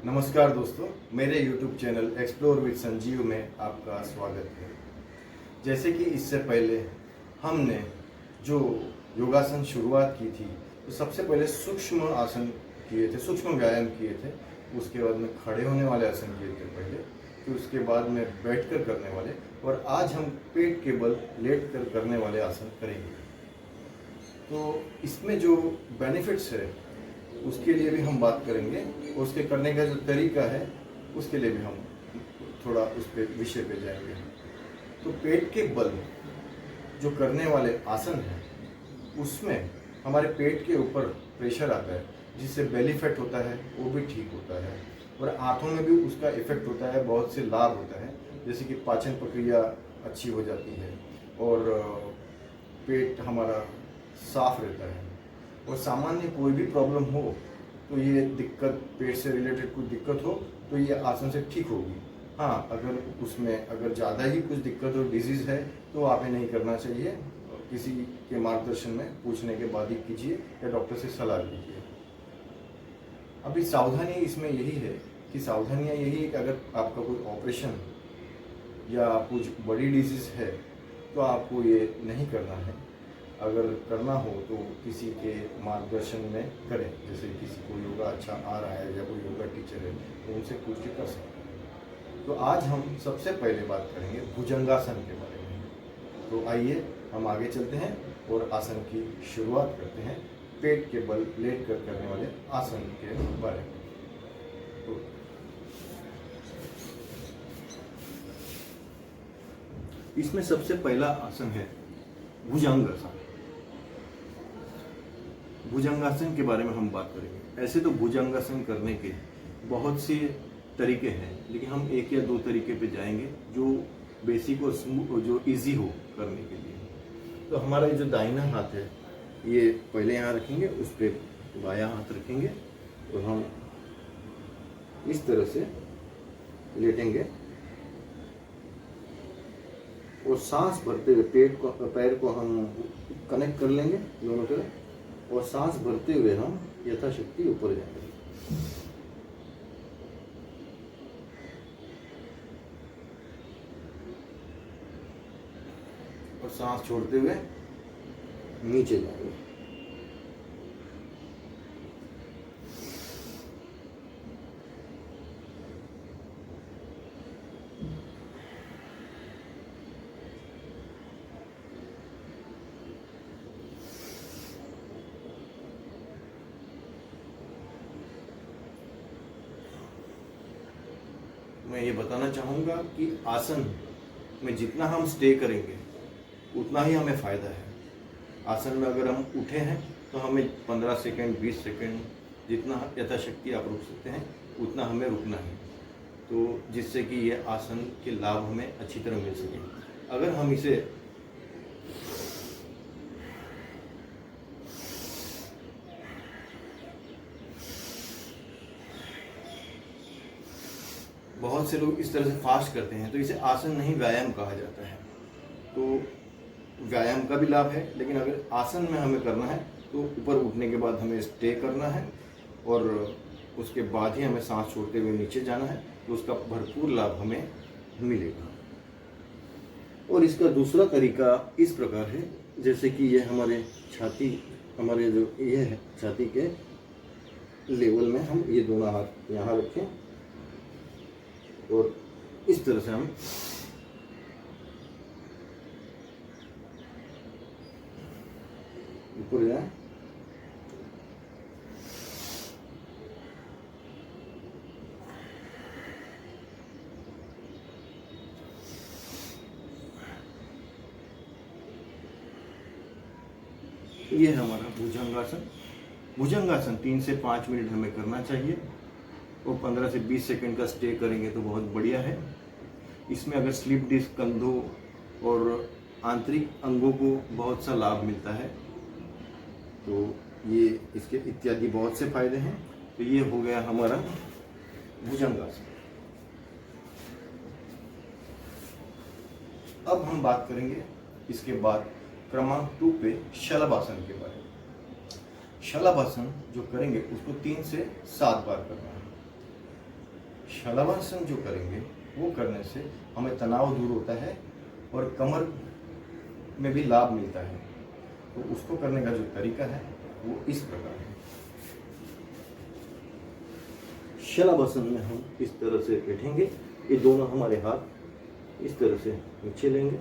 नमस्कार दोस्तों, मेरे YouTube channel explore with Sanjeev में आपका स्वागत है। जैसे कि इससे पहले हमने जो योगासन शुरुआत की थी, तो सबसे पहले सूक्ष्म आसन किए थे, सूक्ष्म व्यायाम किए थे। उसके बाद में खड़े होने वाले आसन किए थे पहले, फिर उसके बाद में बैठकर करने वाले, और आज हम पेट के बल लेट कर करने वाले आसन करेंगे। तो इसमें जो बेनिफिट्स है उसके लिए भी हम बात करेंगे, और उसके करने का जो तरीका है उसके लिए भी हम थोड़ा उस पे विषय पे जाएंगे। तो पेट के बल जो करने वाले आसन हैं उसमें हमारे पेट के ऊपर प्रेशर आता है, जिससे बेली फैट होता है वो भी ठीक होता है, और आंतों में भी उसका इफेक्ट होता है। बहुत से लाभ होता है, जैसे कि पाचन प्रक्रिया अच्छी हो जाती है और पेट हमारा साफ रहता है। और सामान्य कोई भी प्रॉब्लम हो तो ये दिक्कत, पेट से रिलेटेड कोई दिक्कत हो तो ये आसन से ठीक होगी। हाँ, अगर ज़्यादा ही कुछ दिक्कत और डिजीज़ है तो आप ये नहीं करना चाहिए। किसी के मार्गदर्शन में पूछने के बाद ही कीजिए या डॉक्टर से सलाह लीजिए। अभी सावधानी इसमें यही है कि सावधानियाँ यही है कि अगर आपका कोई ऑपरेशन या कुछ बड़ी डिजीज़ है तो आपको ये नहीं करना है। अगर करना हो तो किसी के मार्गदर्शन में करें, जैसे किसी को योगा अच्छा आ रहा है या कोई योगा टीचर है तो उनसे पूछ के कर सकते हैं। तो आज हम सबसे पहले बात करेंगे भुजंगासन के बारे में। तो आइए हम आगे चलते हैं और आसन की शुरुआत करते हैं, पेट के बल लेट कर करने वाले आसन के बारे में। तो इसमें सबसे पहला आसन है भुजंगासन। भुजंगासन के बारे में हम बात करेंगे। ऐसे तो भुजंगासन करने के बहुत से तरीके हैं, लेकिन हम एक या दो तरीके पे जाएंगे जो बेसिक और जो इजी हो करने के लिए। तो हमारा ये जो दाहिना हाथ है ये पहले यहाँ रखेंगे, उस पर बायां हाथ रखेंगे और हम इस तरह से लेटेंगे और सांस भरते हुए पैर को हम कनेक्ट कर लेंगे दोनों तरफ, और सांस भरते हुए हम यथाशक्ति ऊपर जाएंगे। और सांस छोड़ते हुए नीचे जाएंगे। मैं ये बताना चाहूँगा कि आसन में जितना हम स्टे करेंगे उतना ही हमें फ़ायदा है। आसन में अगर हम उठे हैं तो हमें 15 सेकंड 20 सेकंड जितना यथाशक्ति आप रुक सकते हैं उतना हमें रुकना है, तो जिससे कि ये आसन के लाभ हमें अच्छी तरह मिल सके। अगर हम इसे बहुत से लोग इस तरह से फास्ट करते हैं तो इसे आसन नहीं व्यायाम कहा जाता है। तो व्यायाम का भी लाभ है, लेकिन अगर आसन में हमें करना है तो ऊपर उठने के बाद हमें स्टे करना है और उसके बाद ही हमें सांस छोड़ते हुए नीचे जाना है, तो उसका भरपूर लाभ हमें मिलेगा। और इसका दूसरा तरीका इस प्रकार है, जैसे कि ये हमारे जो ये है छाती के लेवल में हम ये दोनों हाथ यहाँ रखें और इस तरह से हम ऊपर जाए। ये है हमारा भुजंगासन। भुजंगासन 3 से 5 मिनट हमें करना चाहिए और 15 से 20 सेकंड का स्टे करेंगे तो बहुत बढ़िया है। इसमें अगर स्लिप डिस्क, कंधों और आंतरिक अंगों को बहुत सा लाभ मिलता है, तो ये इसके इत्यादि बहुत से फायदे हैं। तो ये हो गया हमारा भुजंगासन। अब हम बात करेंगे इसके बाद क्रमांक 2 पे शलभासन के बारे में। शलभासन जो करेंगे उसको 3 से 7 बार करना है। शलभासन जो करेंगे वो करने से हमें तनाव दूर होता है और कमर में भी लाभ मिलता है। तो उसको करने का जो तरीका है वो इस प्रकार है। शलभासन में हम इस तरह से बैठेंगे, ये दोनों हमारे हाथ इस तरह से नीचे लेंगे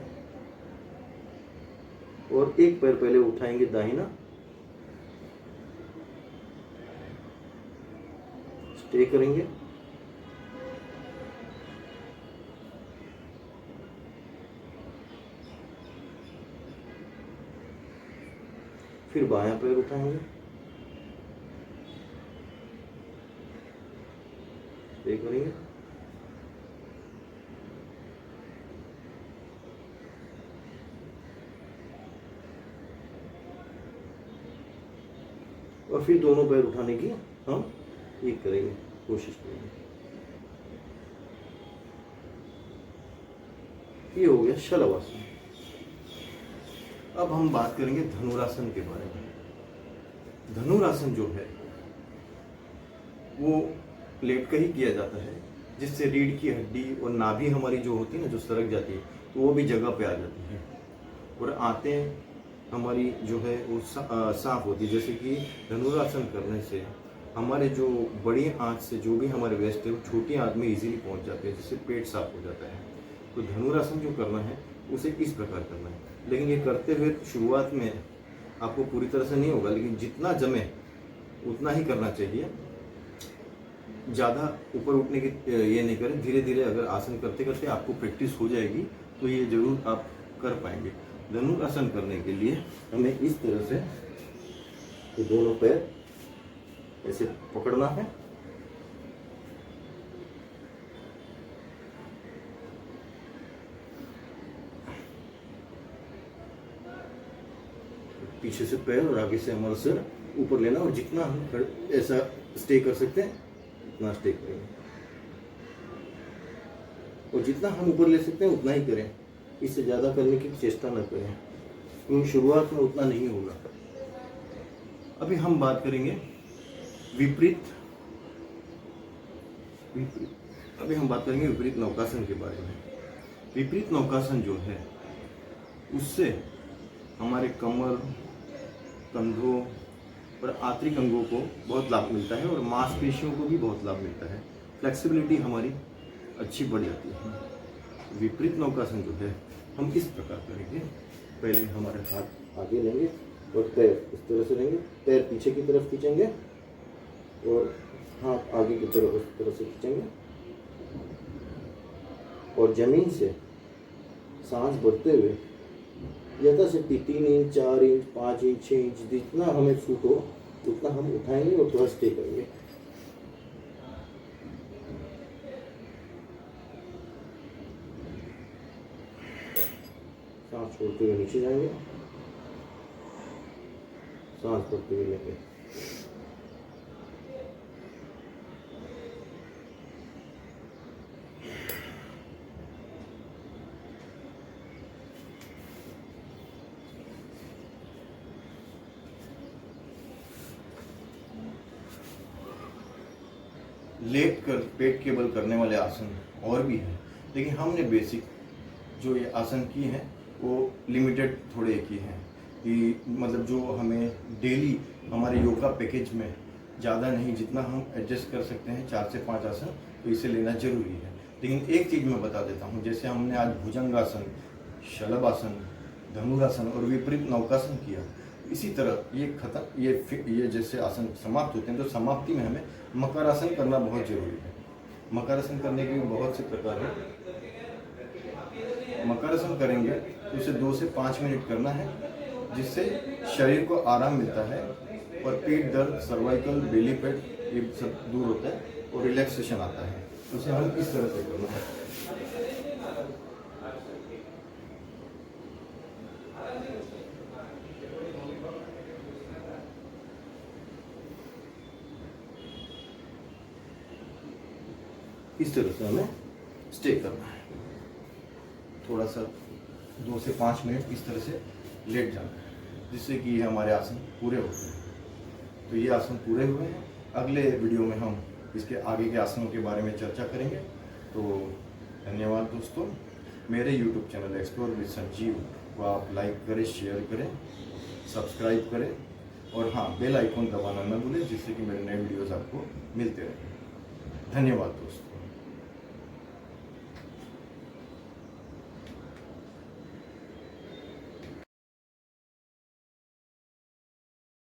और एक पैर पहले उठाएंगे दाहिना, स्टे करेंगे, फिर बायां पैर उठाएंगे, स्टे करेंगे, और फिर दोनों पैर उठाने की हम एक करेंगे, कोशिश करेंगे। ये हो गया शलभासन। अब हम बात करेंगे धनुरासन के बारे में। धनुरासन जो है वो लेट कर ही किया जाता है, जिससे रीढ़ की हड्डी और नाभि हमारी जो होती है ना, जो सरक जाती है, तो वो भी जगह पे आ जाती है और आंतें हमारी जो है वो साफ होती है। जैसे कि धनुरासन करने से हमारे जो बड़ी आंत से जो भी हमारे वेस्ट है वो छोटी आंत में इजीली पहुंच जाते हैं, जिससे पेट साफ हो जाता है। तो धनुरासन जो करना है उसे इस प्रकार करना है, लेकिन ये करते हुए शुरुआत में आपको पूरी तरह से नहीं होगा, लेकिन जितना जमे उतना ही करना चाहिए। ज़्यादा ऊपर उठने की ये नहीं करें, धीरे धीरे अगर आसन करते करते आपको प्रैक्टिस हो जाएगी तो ये जरूर आप कर पाएंगे। धनुरासन करने के लिए हमें इस तरह से ये दोनों पैर ऐसे पकड़ना है, पीछे से पैर और आगे से हमारा सिर ऊपर लेना, और जितना हम ऐसा स्टे कर सकते हैं उतना स्टे करेंगे, और जितना हम ऊपर ले सकते हैं उतना ही करें, इससे ज़्यादा करने की चेष्टा न करें, क्योंकि शुरुआत में उतना नहीं होगा। अभी हम बात करेंगे विपरीत नौकासन के बारे में। विपरीत नौकासन जो है उससे हमारे कमर, कंधों और आंतरिक अंगों को बहुत लाभ मिलता है और मांसपेशियों को भी बहुत लाभ मिलता है। फ्लेक्सिबिलिटी हमारी अच्छी बढ़ जाती है। विपरीत नौकासन जो है हम इस प्रकार करेंगे। पहले हमारे हाथ आगे लेंगे और पैर इस तरह से लेंगे, पैर पीछे की तरफ खींचेंगे और हाथ आगे की तरफ इस तरह से खींचेंगे, और जमीन से सांस भरते हुए यथाशक्ति 3 इंच, 4 इंच, 5 इंच, 6 इंच, जितना हमें छूट हो उतना हम उठाएंगे और थोड़ा स्टे करेंगे। सांस छोड़ते हुए नीचे जाएंगे, सांस भरते हुए लेंगे। लेट कर पेट केबल करने वाले आसन और भी हैं, लेकिन हमने बेसिक जो ये आसन किए हैं वो लिमिटेड थोड़े किए हैं, कि मतलब जो हमें डेली हमारे योगा पैकेज में ज़्यादा नहीं, जितना हम एडजस्ट कर सकते हैं 4 से 5 आसन, तो इसे लेना जरूरी है। लेकिन एक चीज़ मैं बता देता हूँ, जैसे हमने आज भुजंगासन, शलभासन, धनुरासन और विपरीत नौकासन किया, इसी तरह ये जैसे आसन समाप्त होते हैं तो समाप्ति में हमें मकरासन करना बहुत जरूरी है। मकरासन करने के भी बहुत से प्रकार हैं। मकरासन करेंगे तो उसे 2 से 5 मिनट करना है, जिससे शरीर को आराम मिलता है और पेट दर्द, सर्वाइकल, बेली फैट ये सब दूर होता है और रिलैक्सेशन आता है। उसे हम इस तरह से करना है। इस तरह से हमें स्टे करना है, थोड़ा सा 2 से 5 मिनट इस तरह से लेट जाना है, जिससे कि हमारे आसन पूरे होते हैं। तो ये आसन पूरे हुए हैं। अगले वीडियो में हम इसके आगे के आसनों के बारे में चर्चा करेंगे। तो धन्यवाद दोस्तों। मेरे YouTube channel explore with Sanjeev को आप लाइक करें, शेयर करें, सब्सक्राइब करें और हाँ, बेल आइकॉन दबाना न भूलें, जिससे कि मेरे नए वीडियोज़ आपको मिलते रहें। धन्यवाद दोस्तों।